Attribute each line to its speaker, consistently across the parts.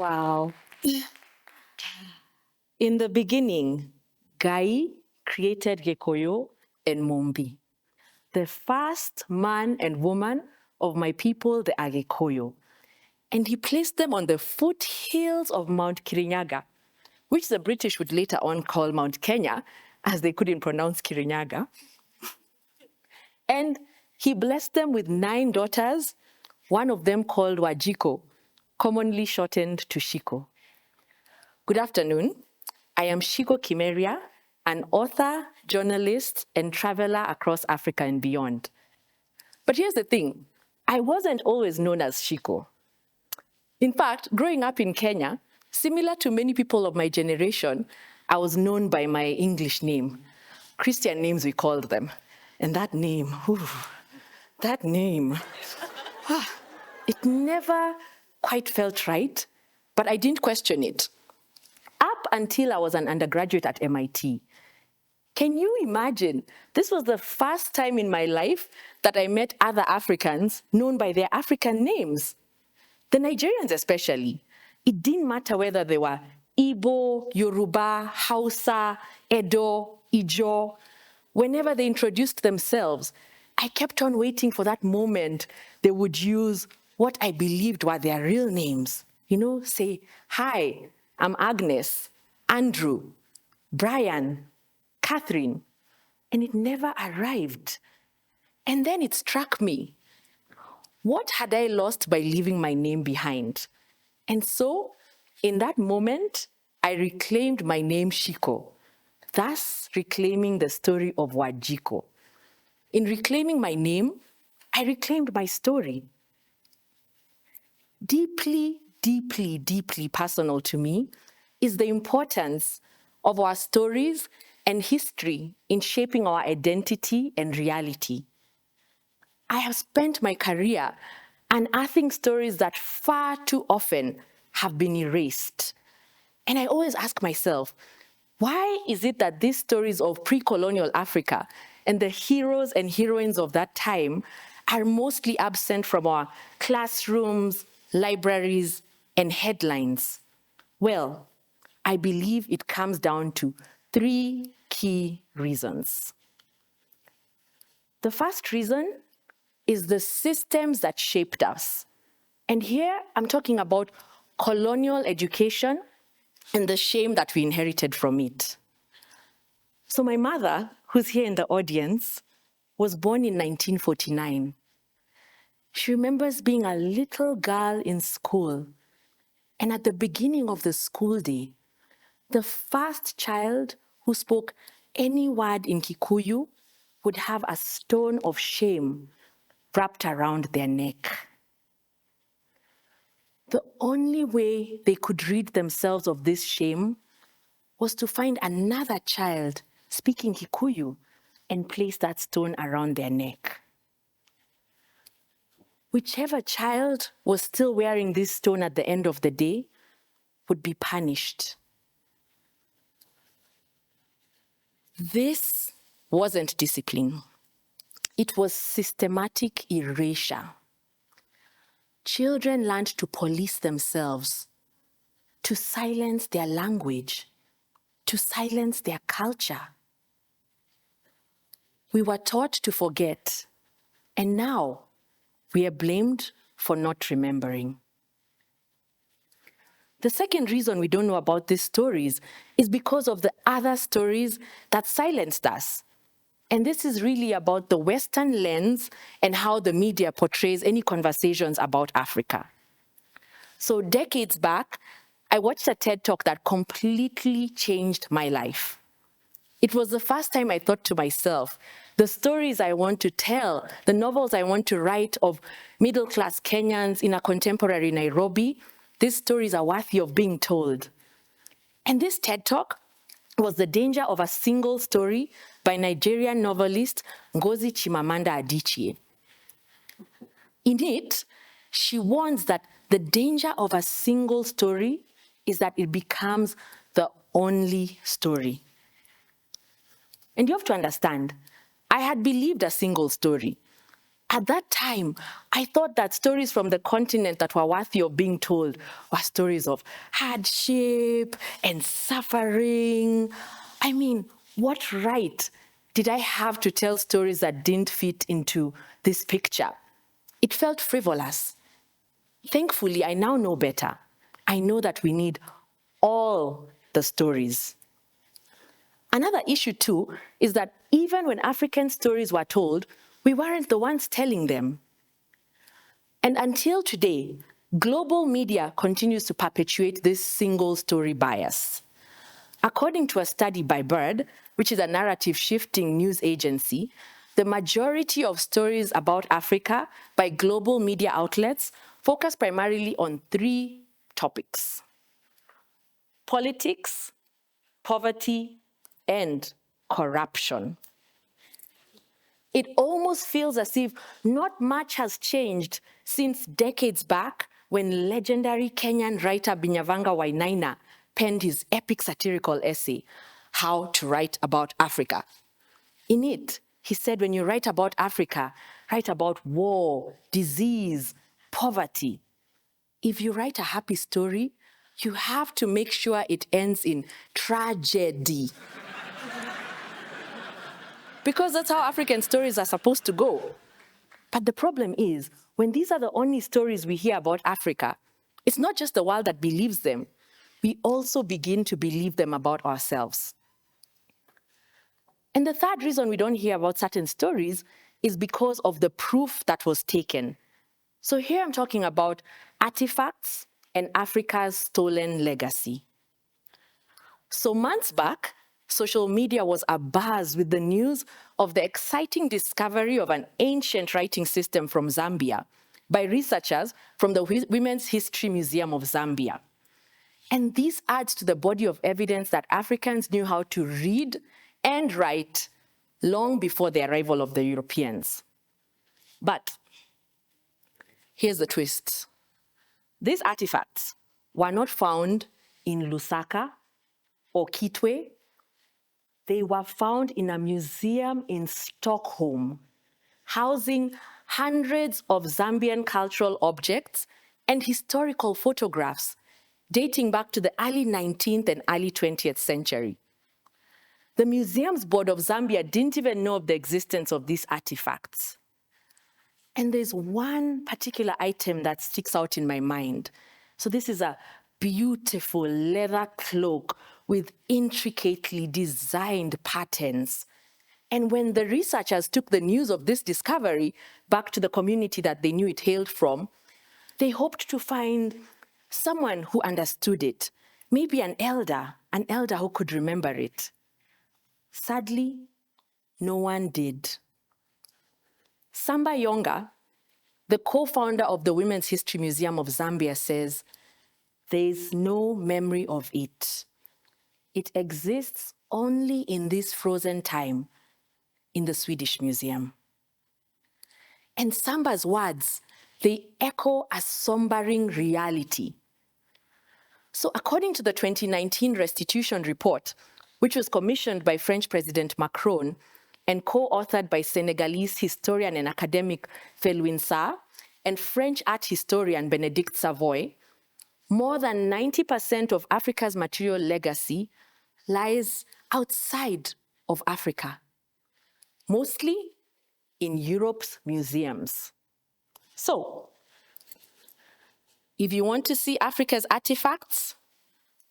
Speaker 1: Wow. In the beginning, Gai created Gekoyo and Mombi, the first man and woman of my people, the Agekoyo. And he placed them on the foothills of Mount Kirinyaga, which the British would later on call Mount Kenya, as they couldn't pronounce Kirinyaga. And he blessed them with 9 daughters, one of them called Wajiko, commonly shortened to Shiko. Good afternoon. I am Ciku Kimeria, an author, journalist, and traveler across Africa and beyond. But here's the thing, I wasn't always known as Shiko. In fact, growing up in Kenya, similar to many people of my generation, I was known by my English name. Christian names, we called them. And that name, it never quite felt right, but I didn't question it. Up until I was an undergraduate at MIT. Can you imagine? This was the first time in my life that I met other Africans known by their African names. The Nigerians especially. It didn't matter whether they were Igbo, Yoruba, Hausa, Edo, Ijo. Whenever they introduced themselves, I kept on waiting for that moment they would use what I believed were their real names. Say, hi, I'm Agnes, Andrew, Brian, Catherine, and it never arrived. And then it struck me. What had I lost by leaving my name behind? And so, in that moment, I reclaimed my name Shiko, thus reclaiming the story of Wajiko. In reclaiming my name, I reclaimed my story. Deeply, deeply, deeply personal to me is the importance of our stories and history in shaping our identity and reality. I have spent my career unearthing stories that far too often have been erased. And I always ask myself, why is it that these stories of pre-colonial Africa and the heroes and heroines of that time are mostly absent from our classrooms, libraries, and headlines? Well, I believe it comes down to 3 key reasons. The first reason is the systems that shaped us. And here I'm talking about colonial education and the shame that we inherited from it. So my mother, who's here in the audience, was born in 1949. She remembers being a little girl in school, and at the beginning of the school day, the first child who spoke any word in Kikuyu would have a stone of shame wrapped around their neck. The only way they could rid themselves of this shame was to find another child speaking Kikuyu and place that stone around their neck. Whichever child was still wearing this stone at the end of the day would be punished. This wasn't discipline. It was systematic erasure. Children learned to police themselves, to silence their language, to silence their culture. We were taught to forget, and now we are blamed for not remembering. The second reason we don't know about these stories is because of the other stories that silenced us. And this is really about the Western lens and how the media portrays any conversations about Africa. So decades back, I watched a TED Talk that completely changed my life. It was the first time I thought to myself, the stories I want to tell, the novels I want to write of middle-class Kenyans in a contemporary Nairobi, these stories are worthy of being told. And this TED Talk was The Danger of a Single Story by Nigerian novelist Ngozi Chimamanda Adichie. In it, she warns that the danger of a single story is that it becomes the only story. And you have to understand, I had believed a single story. At that time, I thought that stories from the continent that were worthy of being told were stories of hardship and suffering. I mean, what right did I have to tell stories that didn't fit into this picture? It felt frivolous. Thankfully, I now know better. I know that we need all the stories. Another issue, too, is that even when African stories were told, we weren't the ones telling them. And until today, global media continues to perpetuate this single story bias. According to a study by Bird, which is a narrative shifting news agency, the majority of stories about Africa by global media outlets focus primarily on three topics: politics, poverty, and corruption. It almost feels as if not much has changed since decades back when legendary Kenyan writer Binyavanga Wainaina penned his epic satirical essay, How to Write About Africa. In it, he said, when you write about Africa, write about war, disease, poverty. If you write a happy story, you have to make sure it ends in tragedy. Because that's how African stories are supposed to go. But the problem is, when these are the only stories we hear about Africa, it's not just the world that believes them. We also begin to believe them about ourselves. And the third reason we don't hear about certain stories is because of the proof that was taken. So here I'm talking about artifacts and Africa's stolen legacy. So months back, social media was abuzz with the news of the exciting discovery of an ancient writing system from Zambia by researchers from the Women's History Museum of Zambia. And this adds to the body of evidence that Africans knew how to read and write long before the arrival of the Europeans. But here's the twist. These artifacts were not found in Lusaka or Kitwe. They were found in a museum in Stockholm, housing hundreds of Zambian cultural objects and historical photographs dating back to the early 19th and early 20th century. The Museum's Board of Zambia didn't even know of the existence of these artifacts. And there's one particular item that sticks out in my mind. So this is a beautiful leather cloak with intricately designed patterns. And when the researchers took the news of this discovery back to the community that they knew it hailed from, they hoped to find someone who understood it, maybe an elder who could remember it. Sadly, no one did. Samba Yonga, the co-founder of the Women's History Museum of Zambia, says, "There's no memory of it. It exists only in this frozen time in the Swedish Museum." And Samba's words, they echo a sombering reality. So according to the 2019 restitution report, which was commissioned by French President Macron and co-authored by Senegalese historian and academic Felwine Sarr and French art historian Bénédicte Savoy, more than 90% of Africa's material legacy lies outside of Africa, mostly in Europe's museums. So, if you want to see Africa's artifacts,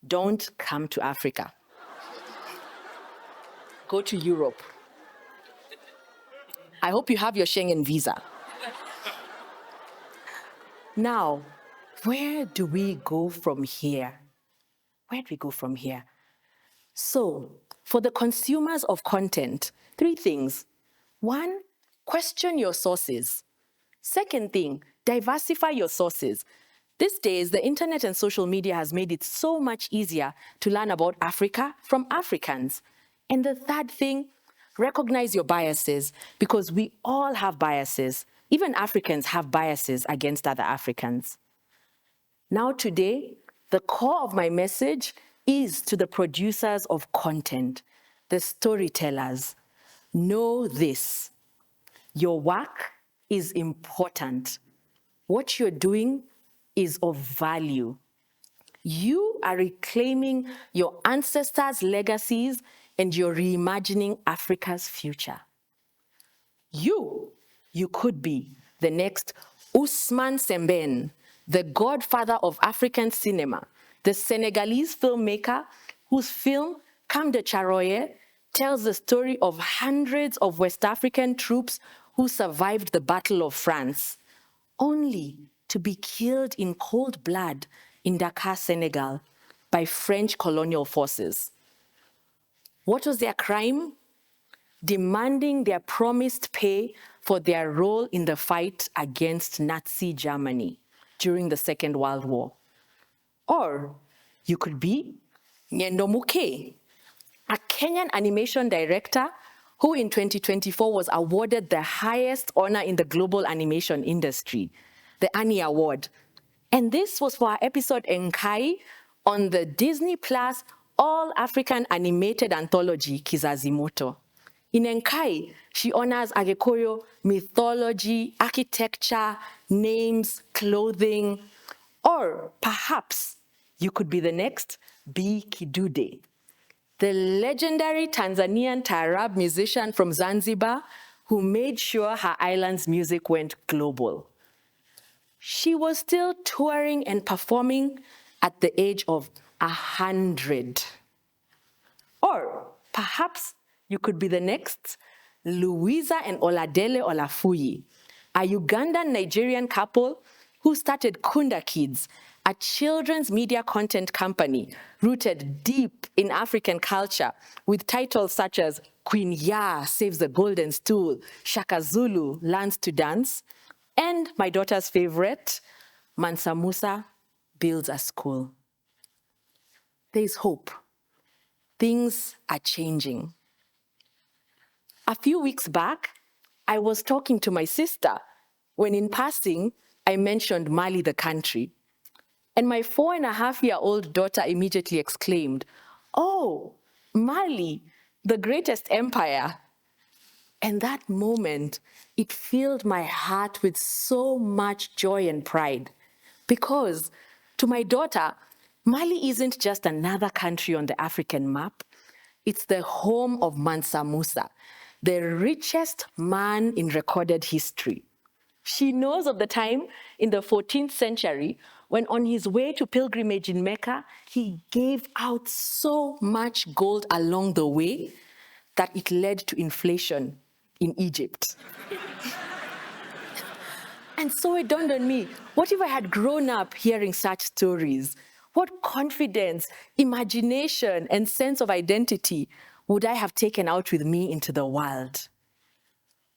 Speaker 1: don't come to Africa. Go to Europe. I hope you have your Schengen visa. Now, where do we go from here? Where do we go from here? So, for the consumers of content, three things. One, question your sources. Second thing, diversify your sources. These days, the internet and social media has made it so much easier to learn about Africa from Africans. And the third thing, recognize your biases, because we all have biases. Even Africans have biases against other Africans. Now today, the core of my message is to the producers of content, the storytellers. Know this: your work is important. What you're doing is of value. You are reclaiming your ancestors' legacies and you're reimagining Africa's future. You could be the next Ousmane Sembène, the godfather of African cinema, the Senegalese filmmaker whose film Kam de Charoye tells the story of hundreds of West African troops who survived the Battle of France, only to be killed in cold blood in Dakar, Senegal, by French colonial forces. What was their crime? Demanding their promised pay for their role in the fight against Nazi Germany during the Second World War. Or you could be Nyendo Muke, a Kenyan animation director who in 2024 was awarded the highest honor in the global animation industry, the Annie Award. And this was for our episode Enkai on the Disney Plus all-African animated anthology Kizazimoto. In Enkai, she honors Agekoyo mythology, architecture, names, clothing, or perhaps you could be the next B. Kidude, the legendary Tanzanian taarab musician from Zanzibar who made sure her island's music went global. She was still touring and performing at the age of 100. Or perhaps you could be the next Louisa and Oladele Olafuyi, a Ugandan-Nigerian couple who started Kunda Kids, a children's media content company rooted deep in African culture with titles such as Queen Ya Saves the Golden Stool, Shaka Zulu Learns to Dance, and my daughter's favorite, Mansa Musa Builds a School. There's hope. Things are changing. A few weeks back, I was talking to my sister when in passing, I mentioned Mali, the country. And my 4.5-year-old daughter immediately exclaimed, "Oh, Mali, the greatest empire." And that moment, it filled my heart with so much joy and pride. Because to my daughter, Mali isn't just another country on the African map. It's the home of Mansa Musa, the richest man in recorded history. She knows of the time in the 14th century when on his way to pilgrimage in Mecca, he gave out so much gold along the way that it led to inflation in Egypt. And so it dawned on me, what if I had grown up hearing such stories? What confidence, imagination, and sense of identity would I have taken out with me into the world?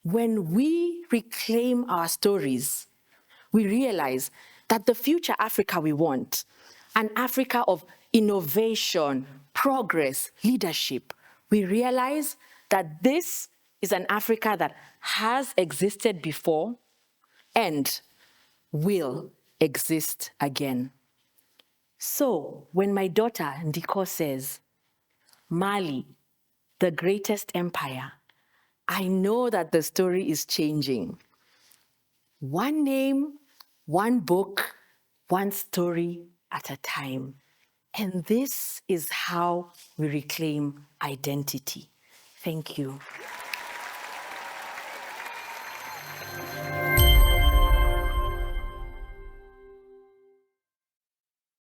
Speaker 1: When we reclaim our stories, we realize that the future Africa we want, an Africa of innovation, progress, leadership, we realize that this is an Africa that has existed before and will exist again. So when my daughter Ndiko says, Mali, the greatest empire, I know that the story is changing. One name, one book, one story at a time. And this is how we reclaim identity. Thank you.